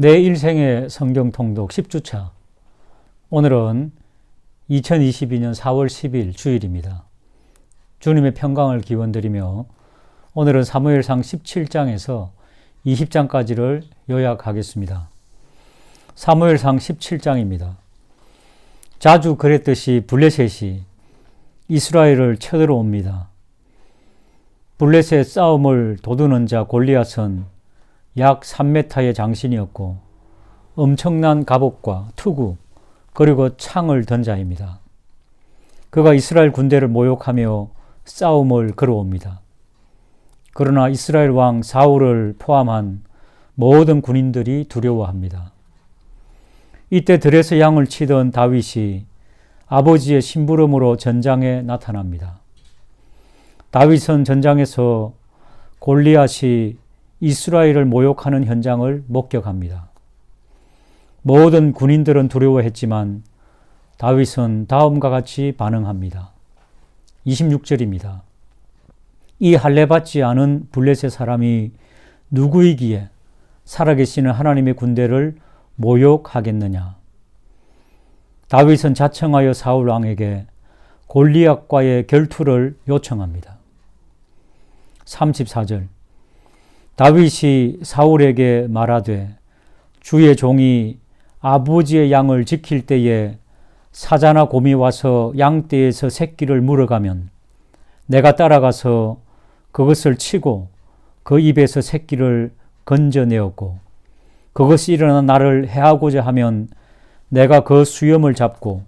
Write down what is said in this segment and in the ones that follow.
내 일생의 성경 통독 10주차. 오늘은 2022년 4월 10일 주일입니다. 주님의 평강을 기원드리며 오늘은 사무엘상 17장에서 20장까지를 요약하겠습니다. 사무엘상 17장입니다. 자주 그랬듯이 블레셋이 이스라엘을 쳐들어옵니다. 블레셋 싸움을 도두는 자 골리앗은 약 3m의 장신이었고 엄청난 갑옷과 투구 그리고 창을 든 자입니다. 그가 이스라엘 군대를 모욕하며 싸움을 걸어옵니다. 그러나 이스라엘 왕 사울을 포함한 모든 군인들이 두려워합니다. 이때 들에서 양을 치던 다윗이 아버지의 심부름으로 전장에 나타납니다. 다윗은 전장에서 골리앗이 이스라엘을 모욕하는 현장을 목격합니다. 모든 군인들은 두려워했지만 다윗은 다음과 같이 반응합니다. 26절입니다. 이 할례받지 않은 블레셋 사람이 누구이기에 살아계시는 하나님의 군대를 모욕하겠느냐. 다윗은 자청하여 사울 왕에게 골리앗과의 결투를 요청합니다. 34절. 다윗이 사울에게 말하되 주의 종이 아버지의 양을 지킬 때에 사자나 곰이 와서 양떼에서 새끼를 물어가면 내가 따라가서 그것을 치고 그 입에서 새끼를 건져내었고 그것이 일어나 나를 해하고자 하면 내가 그 수염을 잡고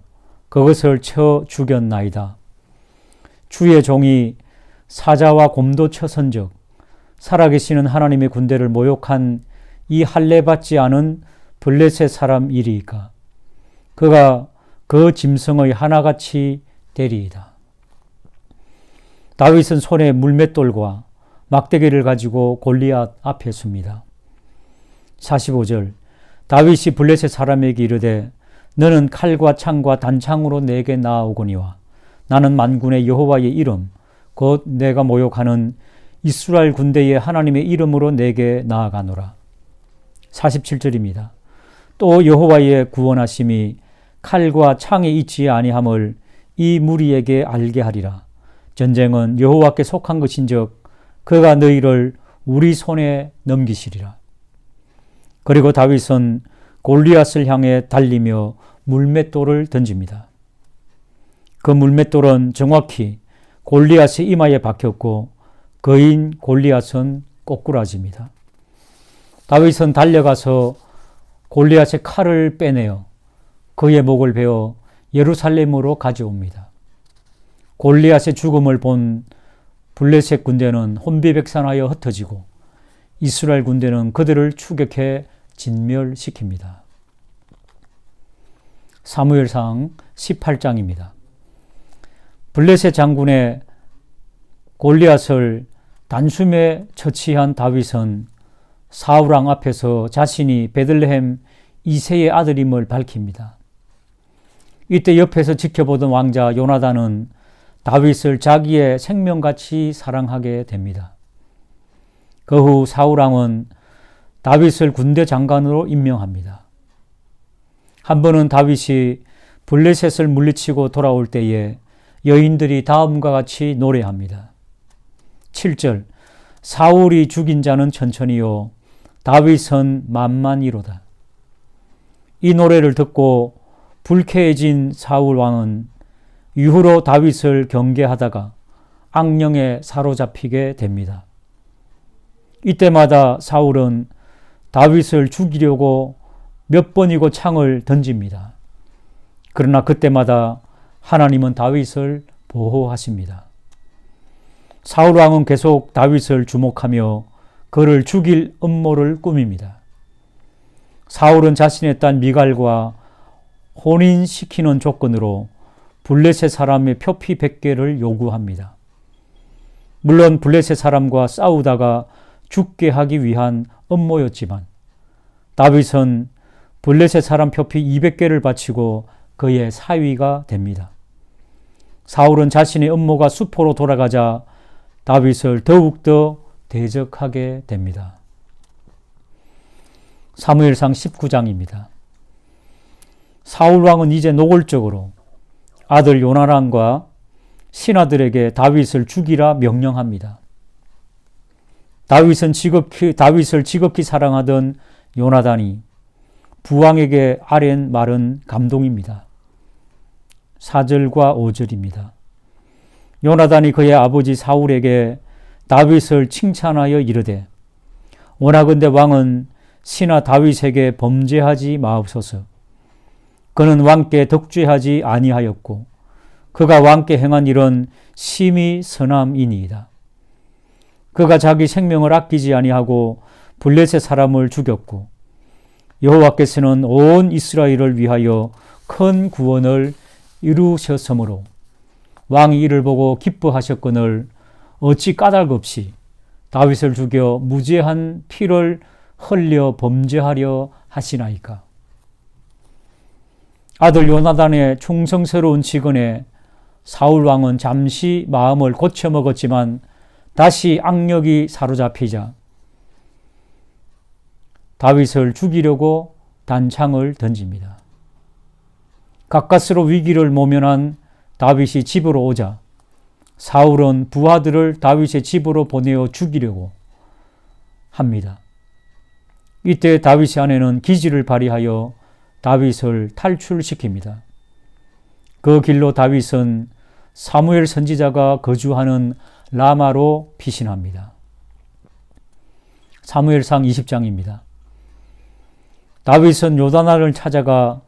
그것을 쳐 죽였나이다. 주의 종이 사자와 곰도 쳐선적 살아계시는 하나님의 군대를 모욕한 이 할례받지 않은 블레셋 사람 일이니까 그가 그 짐승의 하나같이 되리이다. 다윗은 손에 물맷돌과 막대기를 가지고 골리앗 앞에 섭니다. 45절. 다윗이 블레셋 사람에게 이르되 너는 칼과 창과 단창으로 내게 나아오거니와 나는 만군의 여호와의 이름 곧 내가 모욕하는 이스라엘 군대의 하나님의 이름으로 내게 나아가노라. 47절입니다. 또 여호와의 구원하심이 칼과 창에 있지 아니함을 이 무리에게 알게 하리라. 전쟁은 여호와께 속한 것인즉 그가 너희를 우리 손에 넘기시리라. 그리고 다윗은 골리앗을 향해 달리며 물맷돌을 던집니다. 그 물맷돌은 정확히 골리앗의 이마에 박혔고 그인 골리앗은 꼬꾸라집니다. 다윗은 달려가서 골리앗의 칼을 빼내어 그의 목을 베어 예루살렘으로 가져옵니다. 골리앗의 죽음을 본 블레셋 군대는 혼비백산하여 흩어지고 이스라엘 군대는 그들을 추격해 진멸시킵니다. 사무엘상 18장입니다. 블레셋 장군의 골리앗을 단숨에 처치한 다윗은 사울왕 앞에서 자신이 베들레헴 이새의 아들임을 밝힙니다. 이때 옆에서 지켜보던 왕자 요나단은 다윗을 자기의 생명같이 사랑하게 됩니다. 그 후 사울왕은 다윗을 군대 장관으로 임명합니다. 한 번은 다윗이 블레셋을 물리치고 돌아올 때에 여인들이 다음과 같이 노래합니다. 7절. 사울이 죽인 자는 천천히요 다윗은 만만이로다. 이 노래를 듣고 불쾌해진 사울 왕은 이후로 다윗을 경계하다가 악령에 사로잡히게 됩니다. 이때마다 사울은 다윗을 죽이려고 몇 번이고 창을 던집니다. 그러나 그때마다 하나님은 다윗을 보호하십니다. 사울 왕은 계속 다윗을 주목하며 그를 죽일 음모를 꾸밉니다. 사울은 자신의 딸 미갈과 혼인시키는 조건으로 블레셋 사람의 표피 100개를 요구합니다. 물론 블레셋 사람과 싸우다가 죽게 하기 위한 음모였지만 다윗은 블레셋 사람 표피 200개를 바치고 그의 사위가 됩니다. 사울은 자신의 음모가 수포로 돌아가자 다윗을 더욱더 대적하게 됩니다. 사무엘상 19장입니다. 사울 왕은 이제 노골적으로 아들 요나단과 신하들에게 다윗을 죽이라 명령합니다. 다윗을 지극히 사랑하던 요나단이 부왕에게 아랜 말은 감동입니다. 4절과 5절입니다. 요나단이 그의 아버지 사울에게 다윗을 칭찬하여 이르되 원하건대 왕은 신하 다윗에게 범죄하지 마옵소서. 그는 왕께 덕죄하지 아니하였고 그가 왕께 행한 일은 심히 선함이니이다. 그가 자기 생명을 아끼지 아니하고 블레셋 사람을 죽였고 여호와께서는 온 이스라엘을 위하여 큰 구원을 이루셨으므로 왕이 이를 보고 기뻐하셨거늘 어찌 까닭 없이 다윗을 죽여 무죄한 피를 흘려 범죄하려 하시나이까. 아들 요나단의 충성스러운 직언에 사울 왕은 잠시 마음을 고쳐먹었지만 다시 악력이 사로잡히자 다윗을 죽이려고 단창을 던집니다. 가까스로 위기를 모면한 다윗이 집으로 오자 사울은 부하들을 다윗의 집으로 보내어 죽이려고 합니다. 이때 다윗의 아내는 기지를 발휘하여 다윗을 탈출시킵니다. 그 길로 다윗은 사무엘 선지자가 거주하는 라마로 피신합니다. 사무엘상 20장입니다. 다윗은 요나단을 찾아가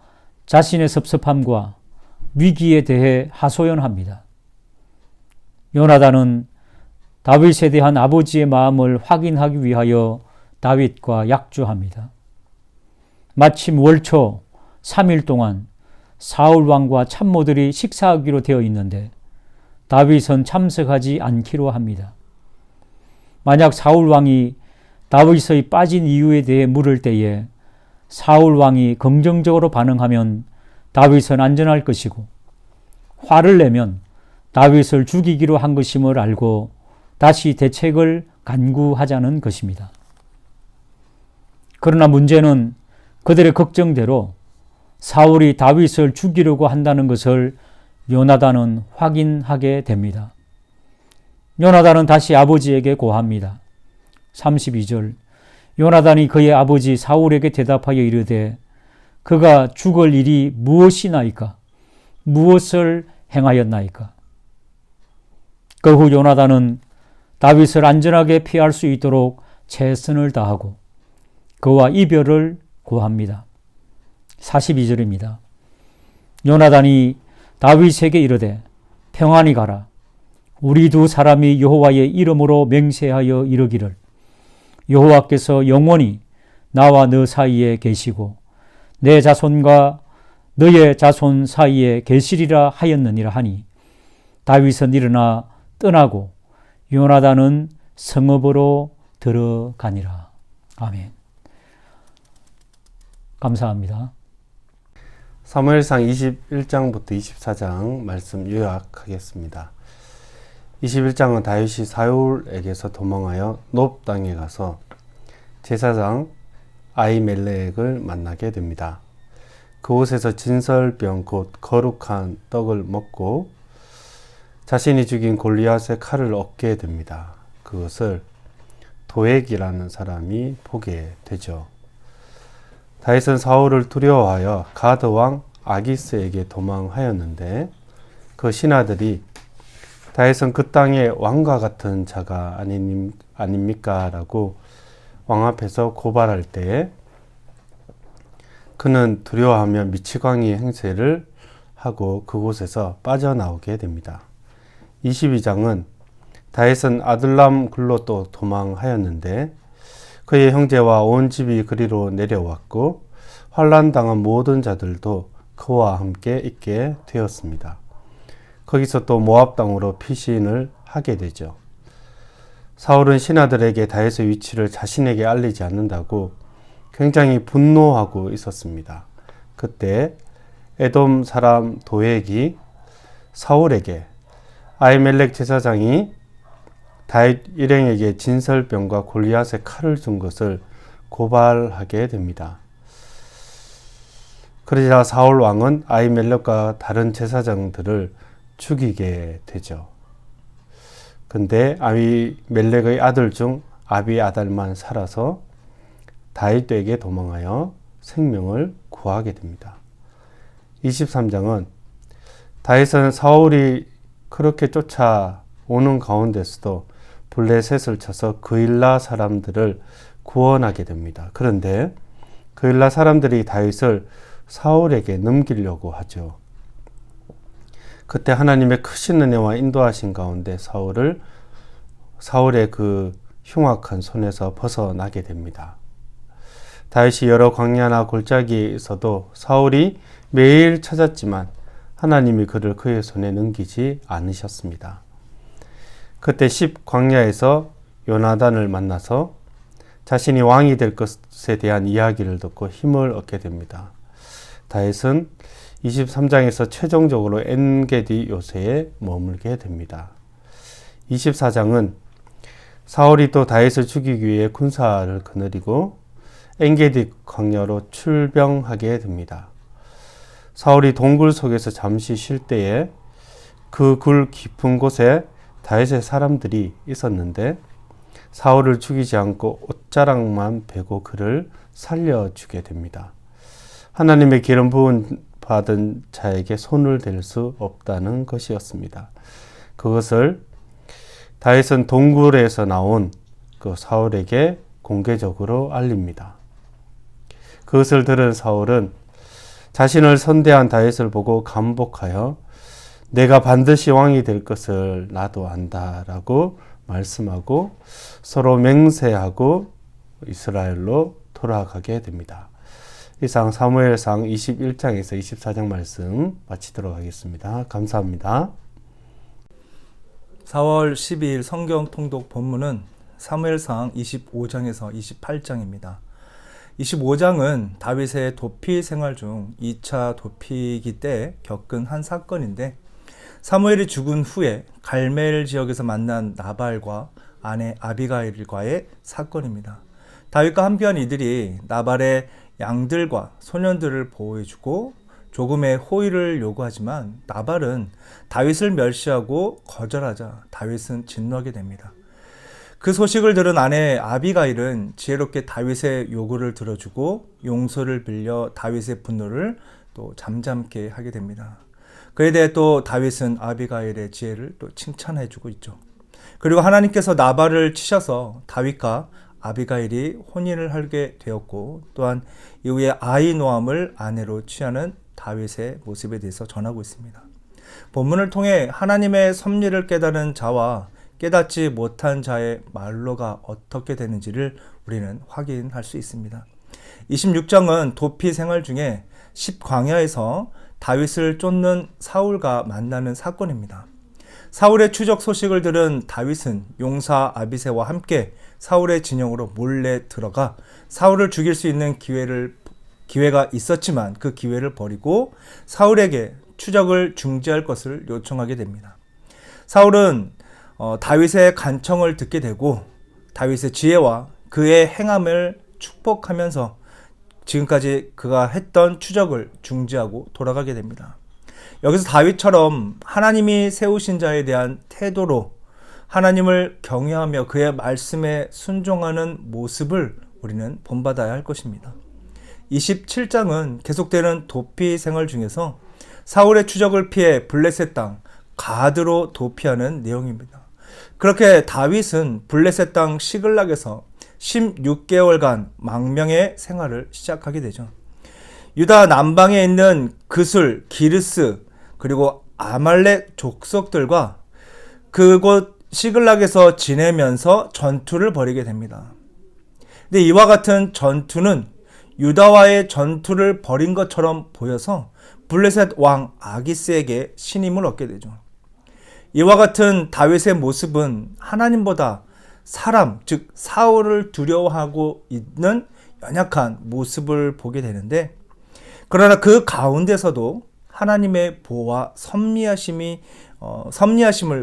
자신의 섭섭함과 위기에 대해 하소연합니다. 요나단은 다윗에 대한 아버지의 마음을 확인하기 위하여 다윗과 약조합니다. 마침 월초 3일 동안 사울 왕과 참모들이 식사하기로 되어 있는데 다윗은 참석하지 않기로 합니다. 만약 사울 왕이 다윗의 빠진 이유에 대해 물을 때에 사울 왕이 긍정적으로 반응하면 다윗은 안전할 것이고 화를 내면 다윗을 죽이기로 한 것임을 알고 다시 대책을 간구하자는 것입니다. 그러나 문제는 그들의 걱정대로 사울이 다윗을 죽이려고 한다는 것을 요나단은 확인하게 됩니다. 요나단은 다시 아버지에게 고합니다. 32절 요나단이 그의 아버지 사울에게 대답하여 이르되 그가 죽을 일이 무엇이나이까? 무엇을 행하였나이까? 그 후 요나단은 다윗을 안전하게 피할 수 있도록 최선을 다하고 그와 이별을 고합니다. 42절입니다. 요나단이 다윗에게 이르되 평안히 가라. 우리 두 사람이 여호와의 이름으로 맹세하여 이르기를 여호와께서 영원히 나와 너 사이에 계시고 내 자손과 너의 자손 사이에 계시리라 하였느니라 하니 다윗은 일어나 떠나고 요나단은 성읍으로 들어가니라. 아멘. 감사합니다. 사무엘상 21장부터 24장 말씀 요약하겠습니다. 21장은 다윗이 사울에게서 도망하여 놉 땅에 가서 제사장 아히멜렉을 만나게 됩니다. 그곳에서 진설병 곧 거룩한 떡을 먹고 자신이 죽인 골리앗의 칼을 얻게 됩니다. 그것을 도액이라는 사람이 보게 되죠. 다윗은 사울을 두려워하여 가드 왕 아기스에게 도망하였는데 그 신하들이 다윗은 그 땅의 왕과 같은 자가 아닙니까? 라고 왕 앞에서 고발할 때에 그는 두려워하며 미치광이 행세를 하고 그곳에서 빠져나오게 됩니다. 22장은 다윗은 아둘람 굴로 또 도망하였는데 그의 형제와 온 집이 그리로 내려왔고 환난당한 모든 자들도 그와 함께 있게 되었습니다. 거기서 또 모압 땅으로 피신을 하게 되죠. 사울은 신하들에게 다윗의 위치를 자신에게 알리지 않는다고 굉장히 분노하고 있었습니다. 그때 에돔 사람 도액이 사울에게 아히멜렉 제사장이 다윗 일행에게 진설병과 골리앗의 칼을 준 것을 고발하게 됩니다. 그러자 사울 왕은 아히멜렉과 다른 제사장들을 죽이게 되죠. 근데 아히멜렉의 아들 중 아비아달만 살아서 다윗에게 도망하여 생명을 구하게 됩니다. 23장은 다윗은 사울이 그렇게 쫓아오는 가운데서도 블레셋을 쳐서 그일라 사람들을 구원하게 됩니다. 그런데 그일라 사람들이 다윗을 사울에게 넘기려고 하죠. 그때 하나님의 크신 은혜와 인도하신 가운데 사울의 그 흉악한 손에서 벗어나게 됩니다. 다윗이 여러 광야나 골짜기에서도 사울이 매일 찾았지만 하나님이 그를 그의 손에 넘기지 않으셨습니다. 그때 광야에서 요나단을 만나서 자신이 왕이 될 것에 대한 이야기를 듣고 힘을 얻게 됩니다. 다윗은 23장에서 최종적으로 엔게디 요새에 머물게 됩니다. 24장은 사울이 또 다윗을 죽이기 위해 군사를 거느리고 엔게디 광야로 출병하게 됩니다. 사울이 동굴 속에서 잠시 쉴 때에 그 굴 깊은 곳에 다윗의 사람들이 있었는데 사울을 죽이지 않고 옷자락만 베고 그를 살려주게 됩니다. 하나님의 기름 부은 받은 자에게 손을 댈 수 없다는 것이었습니다. 그것을 다윗은 동굴에서 나온 그 사울에게 공개적으로 알립니다. 그것을 들은 사울은 자신을 선대한 다윗을 보고 감복하여 내가 반드시 왕이 될 것을 나도 안다라고 말씀하고 서로 맹세하고 이스라엘로 돌아가게 됩니다. 이상 사무엘상 21장에서 24장 말씀 마치도록 하겠습니다. 감사합니다. 4월 12일 성경 통독 본문은 사무엘상 25장에서 28장입니다. 25장은 다윗의 도피 생활 중 2차 도피기 때 겪은 한 사건인데 사무엘이 죽은 후에 갈멜 지역에서 만난 나발과 아내 아비가일과의 사건입니다. 다윗과 함께한 이들이 나발의 양들과 소년들을 보호해주고 조금의 호의를 요구하지만 나발은 다윗을 멸시하고 거절하자 다윗은 진노하게 됩니다. 그 소식을 들은 아내 아비가일은 지혜롭게 다윗의 요구를 들어주고 용서를 빌려 다윗의 분노를 또 잠잠케 하게 됩니다. 그에 대해 또 다윗은 아비가일의 지혜를 또 칭찬해주고 있죠. 그리고 하나님께서 나발을 치셔서 다윗과 아비가일이 혼인을 하게 되었고 또한 이후에 아히노암을 아내로 취하는 다윗의 모습에 대해서 전하고 있습니다. 본문을 통해 하나님의 섭리를 깨달은 자와 깨닫지 못한 자의 말로가 어떻게 되는지를 우리는 확인할 수 있습니다. 26장은 도피 생활 중에 십광야에서 다윗을 쫓는 사울과 만나는 사건입니다. 사울의 추적 소식을 들은 다윗은 용사 아비새와 함께 사울의 진영으로 몰래 들어가 사울을 죽일 수 있는 기회가 있었지만 그 기회를 버리고 사울에게 추적을 중지할 것을 요청하게 됩니다. 사울은 다윗의 간청을 듣게 되고 다윗의 지혜와 그의 행함을 축복하면서 지금까지 그가 했던 추적을 중지하고 돌아가게 됩니다. 여기서 다윗처럼 하나님이 세우신 자에 대한 태도로 하나님을 경외하며 그의 말씀에 순종하는 모습을 우리는 본받아야 할 것입니다. 27장은 계속되는 도피 생활 중에서 사울의 추적을 피해 블레셋 땅 가드로 도피하는 내용입니다. 그렇게 다윗은 블레셋 땅 시글락에서 16개월간 망명의 생활을 시작하게 되죠. 유다 남방에 있는 그술, 기르스, 그리고 아말렉 족속들과 그곳 시글락에서 지내면서 전투를 벌이게 됩니다. 근데 이와 같은 전투는 유다와의 전투를 벌인 것처럼 보여서 블레셋 왕 아기스에게 신임을 얻게 되죠. 이와 같은 다윗의 모습은 하나님보다 사람, 즉 사울을 두려워하고 있는 연약한 모습을 보게 되는데, 그러나 그 가운데서도 하나님의 보호와 섭리하심을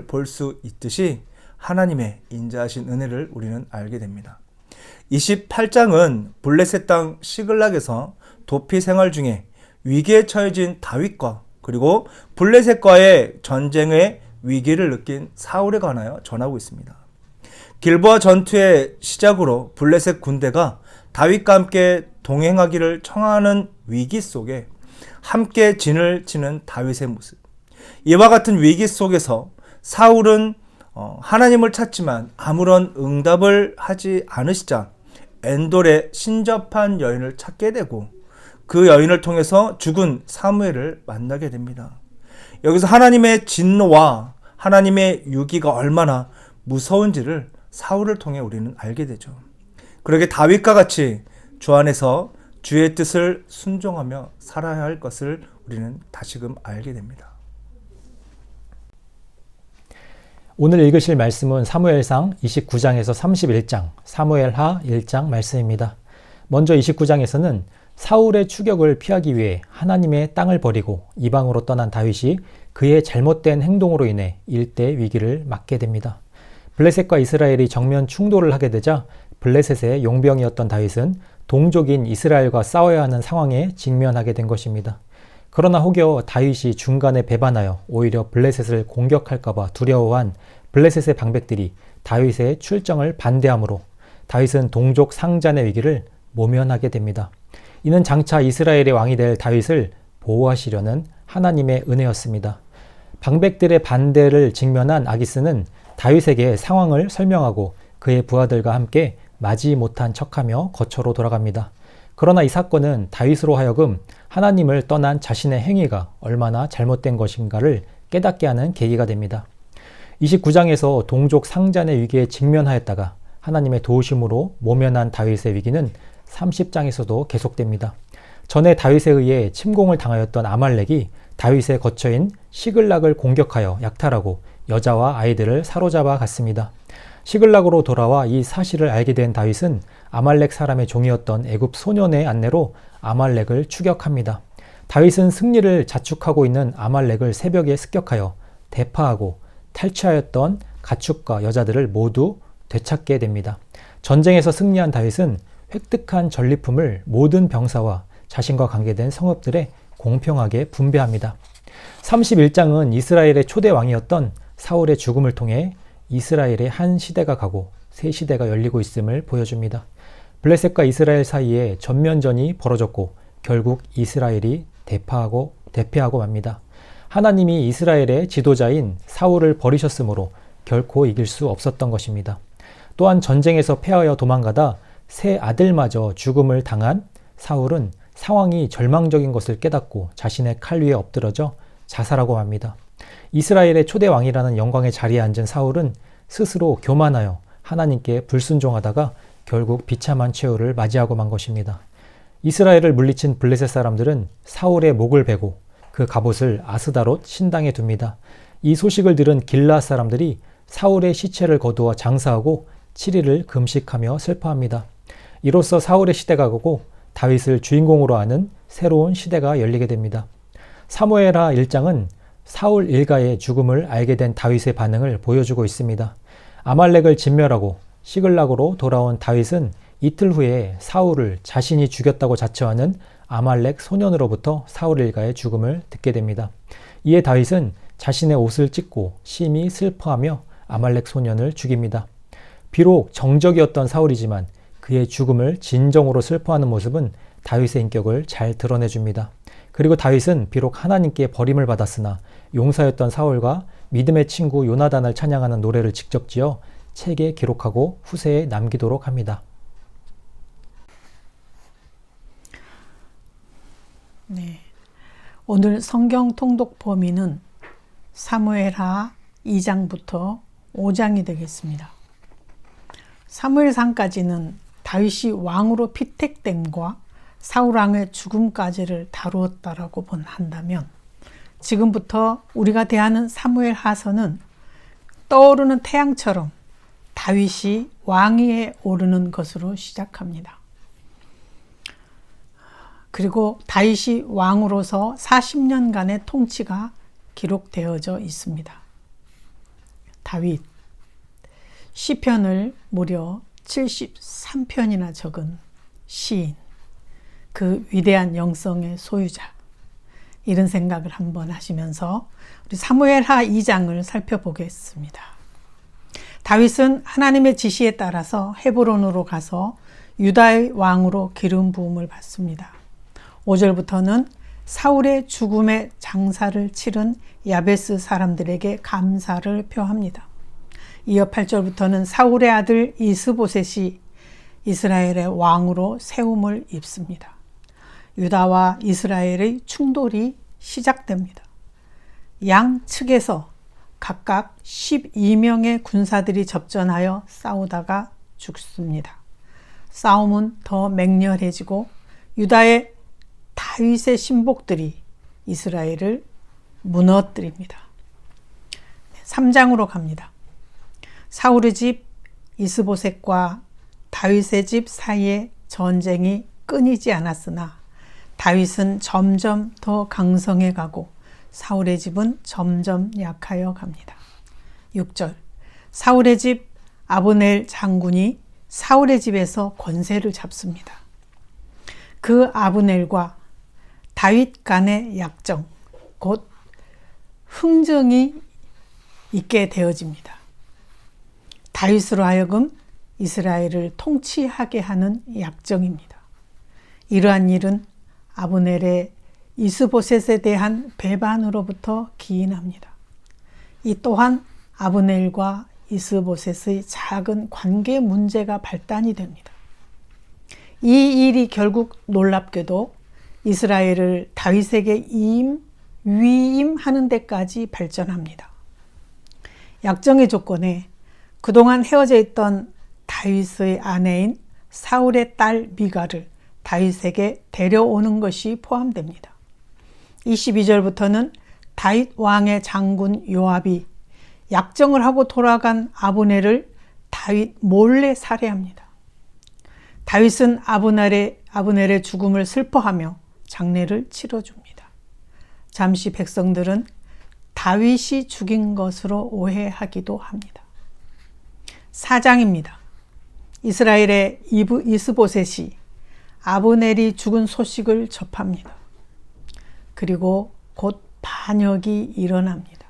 볼 수 있듯이 하나님의 인자하신 은혜를 우리는 알게 됩니다. 28장은 블레셋 땅 시글락에서 도피 생활 중에 위기에 처해진 다윗과 그리고 블레셋과의 전쟁의 위기를 느낀 사울에 관하여 전하고 있습니다. 길보아 전투의 시작으로 블레셋 군대가 다윗과 함께 동행하기를 청하는 위기 속에 함께 진을 치는 다윗의 모습. 이와 같은 위기 속에서 사울은 하나님을 찾지만 아무런 응답을 하지 않으시자 엔돌의 신접한 여인을 찾게 되고 그 여인을 통해서 죽은 사무엘을 만나게 됩니다. 여기서 하나님의 진노와 하나님의 유기가 얼마나 무서운지를 사울을 통해 우리는 알게 되죠. 그러게 다윗과 같이 주 안에서 주의 뜻을 순종하며 살아야 할 것을 우리는 다시금 알게 됩니다. 오늘 읽으실 말씀은 사무엘상 29장에서 31장, 사무엘하 1장 말씀입니다. 먼저 29장에서는 사울의 추격을 피하기 위해 하나님의 땅을 버리고 이방으로 떠난 다윗이 그의 잘못된 행동으로 인해 일대 위기를 맞게 됩니다. 블레셋과 이스라엘이 정면 충돌을 하게 되자 블레셋의 용병이었던 다윗은 동족인 이스라엘과 싸워야 하는 상황에 직면하게 된 것입니다. 그러나 혹여 다윗이 중간에 배반하여 오히려 블레셋을 공격할까 봐 두려워한 블레셋의 방백들이 다윗의 출정을 반대하므로 다윗은 동족 상잔의 위기를 모면하게 됩니다. 이는 장차 이스라엘의 왕이 될 다윗을 보호하시려는 하나님의 은혜였습니다. 방백들의 반대를 직면한 아기스는 다윗에게 상황을 설명하고 그의 부하들과 함께 맞이 못한 척하며 거처로 돌아갑니다. 그러나 이 사건은 다윗으로 하여금 하나님을 떠난 자신의 행위가 얼마나 잘못된 것인가를 깨닫게 하는 계기가 됩니다. 29장에서 동족 상잔의 위기에 직면하였다가 하나님의 도우심으로 모면한 다윗의 위기는 30장에서도 계속됩니다. 전에 다윗에 의해 침공을 당하였던 아말렉이 다윗의 거처인 시글락을 공격하여 약탈하고 여자와 아이들을 사로잡아 갔습니다. 시글락으로 돌아와 이 사실을 알게 된 다윗은 아말렉 사람의 종이었던 애굽 소년의 안내로 아말렉을 추격합니다. 다윗은 승리를 자축하고 있는 아말렉을 새벽에 습격하여 대파하고 탈취하였던 가축과 여자들을 모두 되찾게 됩니다. 전쟁에서 승리한 다윗은 획득한 전리품을 모든 병사와 자신과 관계된 성읍들에 공평하게 분배합니다. 31장은 이스라엘의 초대 왕이었던 사울의 죽음을 통해 이스라엘의 한 시대가 가고 새 시대가 열리고 있음을 보여줍니다. 블레셋과 이스라엘 사이에 전면전이 벌어졌고 결국 이스라엘이 대패하고 맙니다. 하나님이 이스라엘의 지도자인 사울을 버리셨으므로 결코 이길 수 없었던 것입니다. 또한 전쟁에서 패하여 도망가다 새 아들마저 죽음을 당한 사울은 상황이 절망적인 것을 깨닫고 자신의 칼 위에 엎드러져 자살하고 맙니다. 이스라엘의 초대 왕이라는 영광의 자리에 앉은 사울은 스스로 교만하여 하나님께 불순종하다가 결국 비참한 최후를 맞이하고 만 것입니다. 이스라엘을 물리친 블레셋 사람들은 사울의 목을 베고 그 갑옷을 아스다롯 신당에 둡니다. 이 소식을 들은 길르앗 사람들이 사울의 시체를 거두어 장사하고 7일을 금식하며 슬퍼합니다. 이로써 사울의 시대가 가고 다윗을 주인공으로 하는 새로운 시대가 열리게 됩니다. 사무엘하 1장은 사울 일가의 죽음을 알게 된 다윗의 반응을 보여주고 있습니다. 아말렉을 진멸하고 시글락으로 돌아온 다윗은 이틀 후에 사울을 자신이 죽였다고 자처하는 아말렉 소년으로부터 사울 일가의 죽음을 듣게 됩니다. 이에 다윗은 자신의 옷을 찢고 심히 슬퍼하며 아말렉 소년을 죽입니다. 비록 정적이었던 사울이지만 그의 죽음을 진정으로 슬퍼하는 모습은 다윗의 인격을 잘 드러내줍니다. 그리고 다윗은 비록 하나님께 버림을 받았으나 용사였던 사울과 믿음의 친구 요나단을 찬양하는 노래를 직접 지어 책에 기록하고 후세에 남기도록 합니다. 네, 오늘 성경 통독 범위는 사무엘하 2장부터 5장이 되겠습니다. 사무엘상까지는 다윗이 왕으로 피택됨과 사울 왕의 죽음까지를 다루었다라고 한다면 지금부터 우리가 대하는 사무엘하서는 떠오르는 태양처럼 다윗이 왕위에 오르는 것으로 시작합니다. 그리고 다윗이 왕으로서 40년간의 통치가 기록되어져 있습니다. 다윗 시편을 무려 73편이나 적은 시인, 그 위대한 영성의 소유자, 이런 생각을 한번 하시면서 우리 사무엘하 2장을 살펴보겠습니다. 다윗은 하나님의 지시에 따라서 헤브론으로 가서 유다의 왕으로 기름 부음을 받습니다. 5절부터는 사울의 죽음의 장사를 치른 야베스 사람들에게 감사를 표합니다. 이어 8절부터는 사울의 아들 이스보셋이 이스라엘의 왕으로 세움을 입습니다. 유다와 이스라엘의 충돌이 시작됩니다. 양측에서 각각 12명의 군사들이 접전하여 싸우다가 죽습니다. 싸움은 더 맹렬해지고 유다의 다윗의 신복들이 이스라엘을 무너뜨립니다. 3장으로 갑니다. 사울의 집 이스보셋과 다윗의 집 사이에 전쟁이 끊이지 않았으나 다윗은 점점 더 강성해 가고 사울의 집은 점점 약하여 갑니다. 6절, 사울의 집 아브넬 장군이 사울의 집에서 권세를 잡습니다. 그 아브넬과 다윗 간의 약정, 곧 흥정이 있게 되어집니다. 다윗으로 하여금 이스라엘을 통치하게 하는 약정입니다. 이러한 일은 아브넬의 이스보셋에 대한 배반으로부터 기인합니다. 이 또한 아브넬과 이스보셋의 작은 관계 문제가 발단이 됩니다. 이 일이 결국 놀랍게도 이스라엘을 다윗에게 위임하는 데까지 발전합니다. 약정의 조건에 그동안 헤어져 있던 다윗의 아내인 사울의 딸 미가를 다윗에게 데려오는 것이 포함됩니다. 22절부터는 다윗 왕의 장군 요압이 약정을 하고 돌아간 아브넬을 다윗 몰래 살해합니다. 다윗은 아브넬의 죽음을 슬퍼하며 장례를 치러줍니다. 잠시 백성들은 다윗이 죽인 것으로 오해하기도 합니다. 4장입니다. 이스라엘의 이스보셋이 아브넬이 죽은 소식을 접합니다. 그리고 곧 반역이 일어납니다.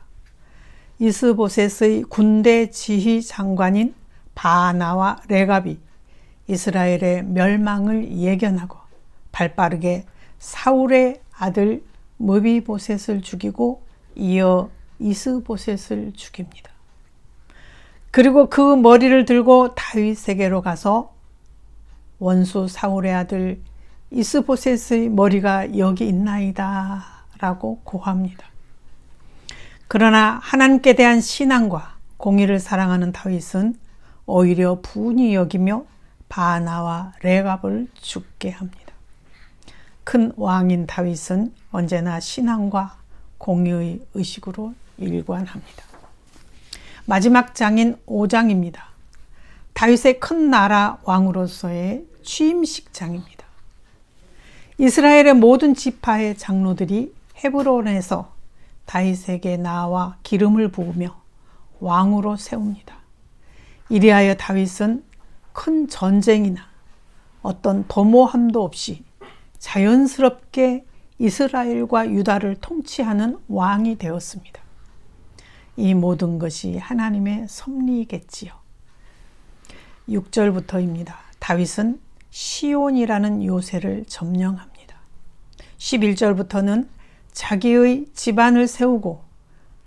이스보셋의 군대 지휘 장관인 바나와 레갑이 이스라엘의 멸망을 예견하고 발빠르게 사울의 아들 무비보셋을 죽이고 이어 이스보셋을 죽입니다. 그리고 그 머리를 들고 다윗에게로 가서 원수 사울의 아들 이스보셋의 머리가 여기 있나이다 라고 고합니다. 그러나 하나님께 대한 신앙과 공의를 사랑하는 다윗은 오히려 분이 여기며 바나와 레갑을 죽게 합니다. 큰 왕인 다윗은 언제나 신앙과 공의의 의식으로 일관합니다. 마지막 장인 5장입니다. 다윗의 큰 나라 왕으로서의 취임식 장입니다. 이스라엘의 모든 지파의 장로들이 헤브론에서 다윗에게 나와 기름을 부으며 왕으로 세웁니다. 이리하여 다윗은 큰 전쟁이나 어떤 도모함도 없이 자연스럽게 이스라엘과 유다를 통치하는 왕이 되었습니다. 이 모든 것이 하나님의 섭리이겠지요. 6절부터입니다. 다윗은 시온이라는 요새를 점령합니다. 11절부터는 자기의 집안을 세우고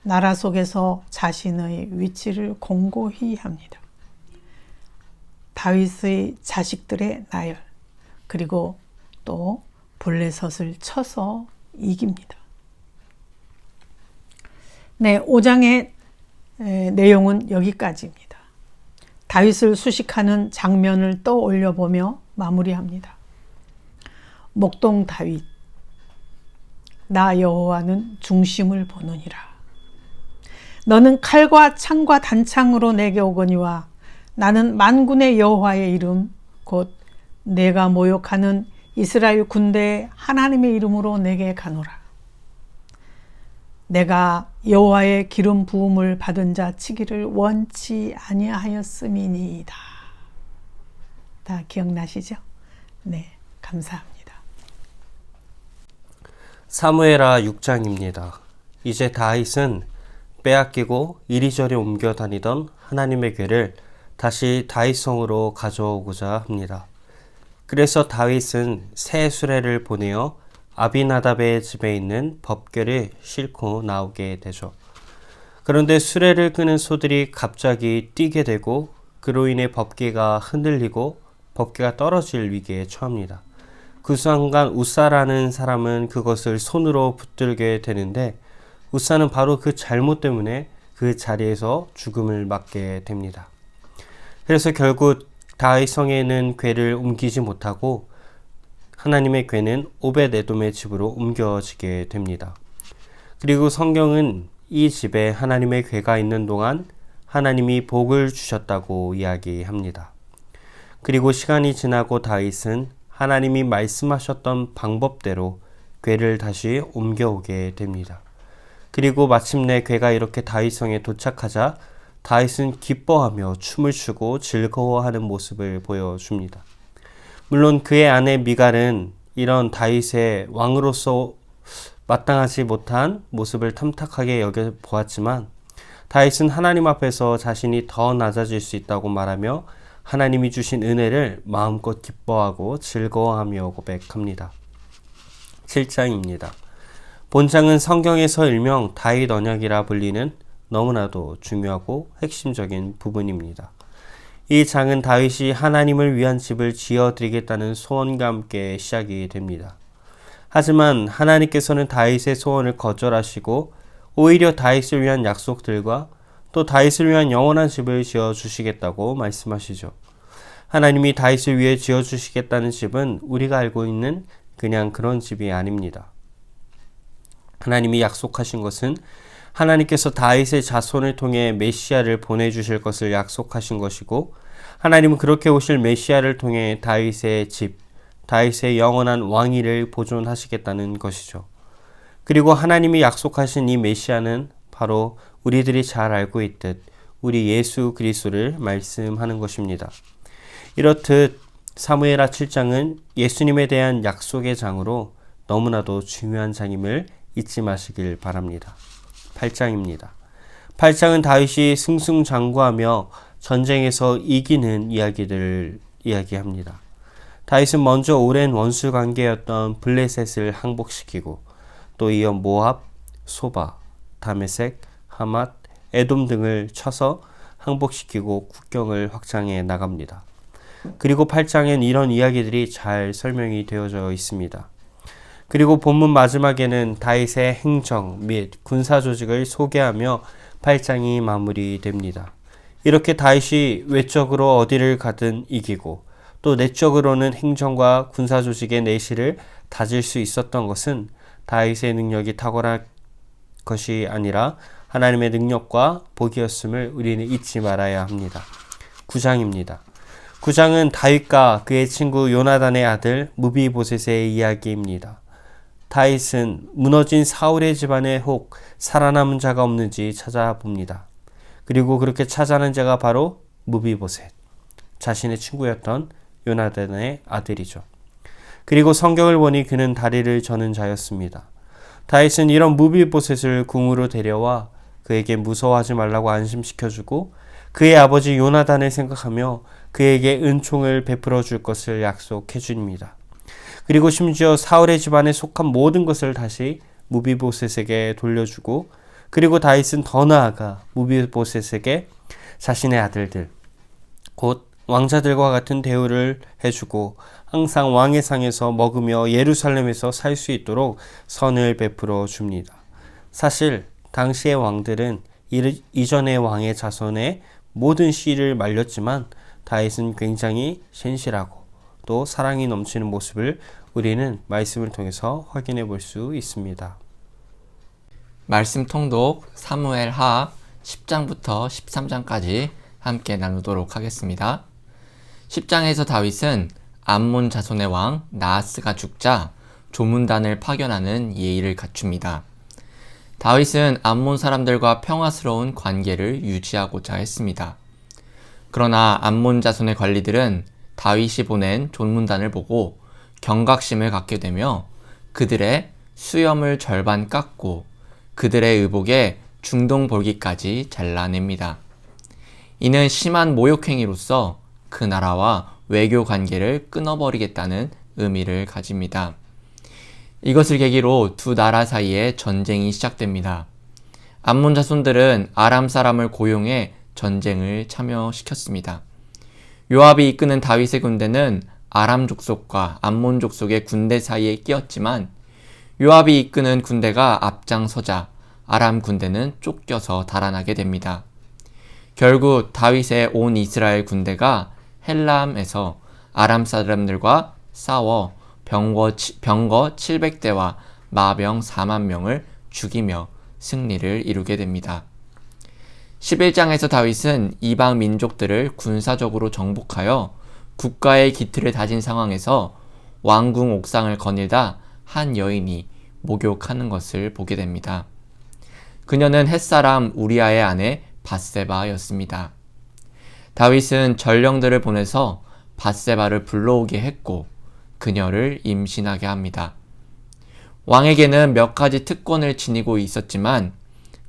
나라 속에서 자신의 위치를 공고히 합니다. 다윗의 자식들의 나열, 그리고 또 블레셋을 쳐서 이깁니다. 네, 5장의 내용은 여기까지입니다. 다윗을 수식하는 장면을 떠올려 보며 마무리합니다. 목동 다윗, 나 여호와는 중심을 보느니라. 너는 칼과 창과 단창으로 내게 오거니와 나는 만군의 여호와의 이름 곧 내가 모욕하는 이스라엘 군대의 하나님의 이름으로 내게 가노라. 내가 여호와의 기름 부음을 받은 자 치기를 원치 아니하였음이니이다. 다 기억나시죠? 네, 감사합니다. 사무엘하 6장입니다. 이제 다윗은 빼앗기고 이리저리 옮겨 다니던 하나님의 궤를 다시 다윗성으로 가져오고자 합니다. 그래서 다윗은 새 수레를 보내어 아비나답의 집에 있는 법궤를 싣고 나오게 되죠. 그런데 수레를 끄는 소들이 갑자기 뛰게 되고 그로 인해 법궤가 흔들리고 법궤가 떨어질 위기에 처합니다. 그 순간 우사라는 사람은 그것을 손으로 붙들게 되는데 우사는 바로 그 잘못 때문에 그 자리에서 죽음을 맞게 됩니다. 그래서 결국 다윗성에는 궤를 옮기지 못하고 하나님의 궤는 오벳에돔의 집으로 옮겨지게 됩니다. 그리고 성경은 이 집에 하나님의 궤가 있는 동안 하나님이 복을 주셨다고 이야기합니다. 그리고 시간이 지나고 다윗은 하나님이 말씀하셨던 방법대로 궤를 다시 옮겨오게 됩니다. 그리고 마침내 궤가 이렇게 다윗성에 도착하자 다윗은 기뻐하며 춤을 추고 즐거워하는 모습을 보여줍니다. 물론 그의 아내 미갈은 이런 다윗의 왕으로서 마땅하지 못한 모습을 탐탁하게 여겨보았지만 다윗은 하나님 앞에서 자신이 더 낮아질 수 있다고 말하며 하나님이 주신 은혜를 마음껏 기뻐하고 즐거워하며 고백합니다. 7장입니다. 본장은 성경에서 일명 다윗 언약이라 불리는 너무나도 중요하고 핵심적인 부분입니다. 이 장은 다윗이 하나님을 위한 집을 지어드리겠다는 소원과 함께 시작이 됩니다. 하지만 하나님께서는 다윗의 소원을 거절하시고 오히려 다윗을 위한 약속들과 또 다윗을 위한 영원한 집을 지어주시겠다고 말씀하시죠. 하나님이 다윗을 위해 지어주시겠다는 집은 우리가 알고 있는 그냥 그런 집이 아닙니다. 하나님이 약속하신 것은 하나님께서 다윗의 자손을 통해 메시아를 보내주실 것을 약속하신 것이고 하나님은 그렇게 오실 메시아를 통해 다윗의 집, 다윗의 영원한 왕위를 보존하시겠다는 것이죠. 그리고 하나님이 약속하신 이 메시아는 바로 우리들이 잘 알고 있듯 우리 예수 그리스도를 말씀하는 것입니다. 이렇듯 사무엘하 7장은 예수님에 대한 약속의 장으로 너무나도 중요한 장임을 잊지 마시길 바랍니다. 8장입니다. 8장은 다윗이 승승장구하며 전쟁에서 이기는 이야기들을 이야기합니다. 다윗은 먼저 오랜 원수 관계였던 블레셋을 항복시키고 또 이어 모압, 소바, 다메섹, 하맛, 에돔 등을 쳐서 항복시키고 국경을 확장해 나갑니다. 그리고 8장엔 이런 이야기들이 잘 설명이 되어져 있습니다. 그리고 본문 마지막에는 다윗의 행정 및 군사 조직을 소개하며 8장이 마무리됩니다. 이렇게 다윗이 외적으로 어디를 가든 이기고 또 내적으로는 행정과 군사 조직의 내실을 다질 수 있었던 것은 다윗의 능력이 탁월한 것이 아니라 하나님의 능력과 복이었음을 우리는 잊지 말아야 합니다. 9장입니다. 9장은 다윗과 그의 친구 요나단의 아들 무비보셋의 이야기입니다. 다윗은 무너진 사울의 집안에 혹 살아남은 자가 없는지 찾아봅니다. 그리고 그렇게 찾아낸 자가 바로 무비보셋, 자신의 친구였던 요나단의 아들이죠. 그리고 성경을 보니 그는 다리를 저는 자였습니다. 다윗은 이런 무비보셋을 궁으로 데려와 그에게 무서워하지 말라고 안심시켜주고 그의 아버지 요나단을 생각하며 그에게 은총을 베풀어 줄 것을 약속해 줍니다. 그리고 심지어 사울의 집안에 속한 모든 것을 다시 무비보셋에게 돌려주고 그리고 다윗은 더 나아가 무비보셋에게 자신의 아들들, 곧 왕자들과 같은 대우를 해주고 항상 왕의 상에서 먹으며 예루살렘에서 살 수 있도록 선을 베풀어 줍니다. 사실 당시의 왕들은 이전의 왕의 자손의 모든 씨를 말렸지만 다윗은 굉장히 신실하고 또 사랑이 넘치는 모습을 우리는 말씀을 통해서 확인해 볼 수 있습니다. 말씀 통독 사무엘하 10장부터 13장까지 함께 나누도록 하겠습니다. 10장에서 다윗은 암몬 자손의 왕 나하스가 죽자 조문단을 파견하는 예의를 갖춥니다. 다윗은 암몬 사람들과 평화스러운 관계를 유지하고자 했습니다. 그러나 암몬 자손의 관리들은 다윗이 보낸 존문단을 보고 경각심을 갖게 되며 그들의 수염을 절반 깎고 그들의 의복에 중동볼기까지 잘라냅니다. 이는 심한 모욕행위로서 그 나라와 외교 관계를 끊어버리겠다는 의미를 가집니다. 이것을 계기로 두 나라 사이에 전쟁이 시작됩니다. 암몬 자손들은 아람 사람을 고용해 전쟁을 참여시켰습니다. 요압이 이끄는 다윗의 군대는 아람 족속과 암몬 족속의 군대 사이에 끼었지만 요압이 이끄는 군대가 앞장서자 아람 군대는 쫓겨서 달아나게 됩니다. 결국 다윗의 온 이스라엘 군대가 헬람에서 아람 사람들과 싸워 병거 700대와 마병 4만 명을 죽이며 승리를 이루게 됩니다. 11장에서 다윗은 이방 민족들을 군사적으로 정복하여 국가의 기틀을 다진 상황에서 왕궁 옥상을 거닐다 한 여인이 목욕하는 것을 보게 됩니다. 그녀는 햇사람 우리아의 아내 밧세바였습니다. 다윗은 전령들을 보내서 밧세바를 불러오게 했고 그녀를 임신하게 합니다. 왕에게는 몇 가지 특권을 지니고 있었지만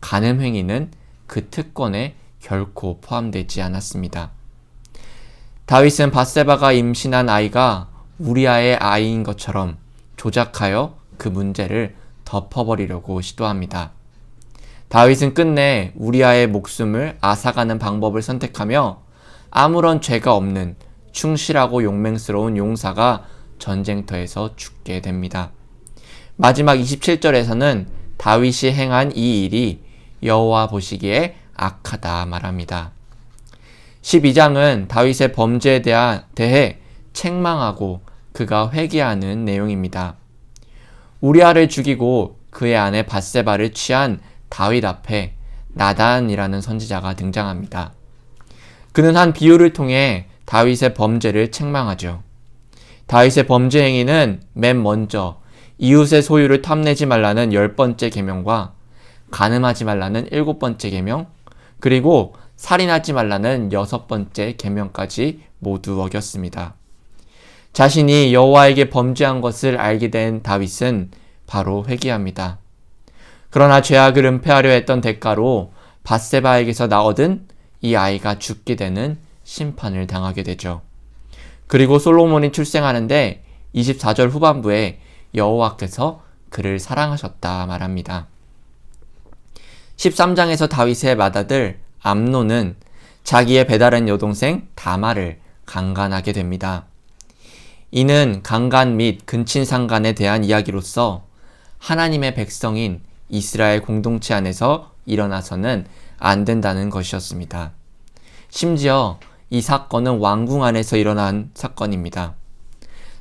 간음 행위는 그 특권에 결코 포함되지 않았습니다. 다윗은 밧세바가 임신한 아이가 우리아의 아이인 것처럼 조작하여 그 문제를 덮어버리려고 시도합니다. 다윗은 끝내 우리아의 목숨을 앗아가는 방법을 선택하며 아무런 죄가 없는 충실하고 용맹스러운 용사가 전쟁터에서 죽게 됩니다. 마지막 27절에서는 다윗이 행한 이 일이 여호와 보시기에 악하다 말합니다. 12장은 다윗의 범죄에 대해 책망하고 그가 회개하는 내용입니다. 우리아를 죽이고 그의 아내 밧세바를 취한 다윗 앞에 나단이라는 선지자가 등장합니다. 그는 한 비유를 통해 다윗의 범죄를 책망하죠. 다윗의 범죄 행위는 맨 먼저 이웃의 소유를 탐내지 말라는 10번째 계명과 간음하지 말라는 7번째 계명, 그리고 살인하지 말라는 6번째 계명까지 모두 어겼습니다. 자신이 여호와에게 범죄한 것을 알게 된 다윗은 바로 회개합니다. 그러나 죄악을 은폐하려 했던 대가로 밧세바에게서 얻은 이 아이가 죽게 되는 심판을 당하게 되죠. 그리고 솔로몬이 출생하는데 24절 후반부에 여호와께서 그를 사랑하셨다 말합니다. 13장에서 다윗의 맏아들 암논은 자기의 배다른 여동생 다말을 강간하게 됩니다. 이는 강간 및 근친상간에 대한 이야기로서 하나님의 백성인 이스라엘 공동체 안에서 일어나서는 안 된다는 것이었습니다. 심지어 이 사건은 왕궁 안에서 일어난 사건입니다.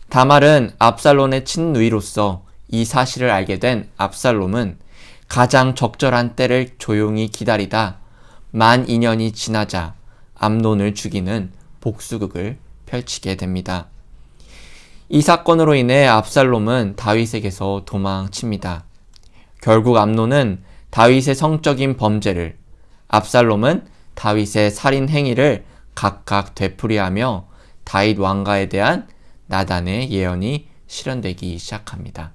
다말은 압살롬의 친누이로서 이 사실을 알게 된 압살롬은 가장 적절한 때를 조용히 기다리다 만 2년이 지나자 암논을 죽이는 복수극을 펼치게 됩니다. 이 사건으로 인해 압살롬은 다윗에게서 도망칩니다. 결국 암논은 다윗의 성적인 범죄를, 압살롬은 다윗의 살인 행위를 각각 되풀이하며 다윗 왕가에 대한 나단의 예언이 실현되기 시작합니다.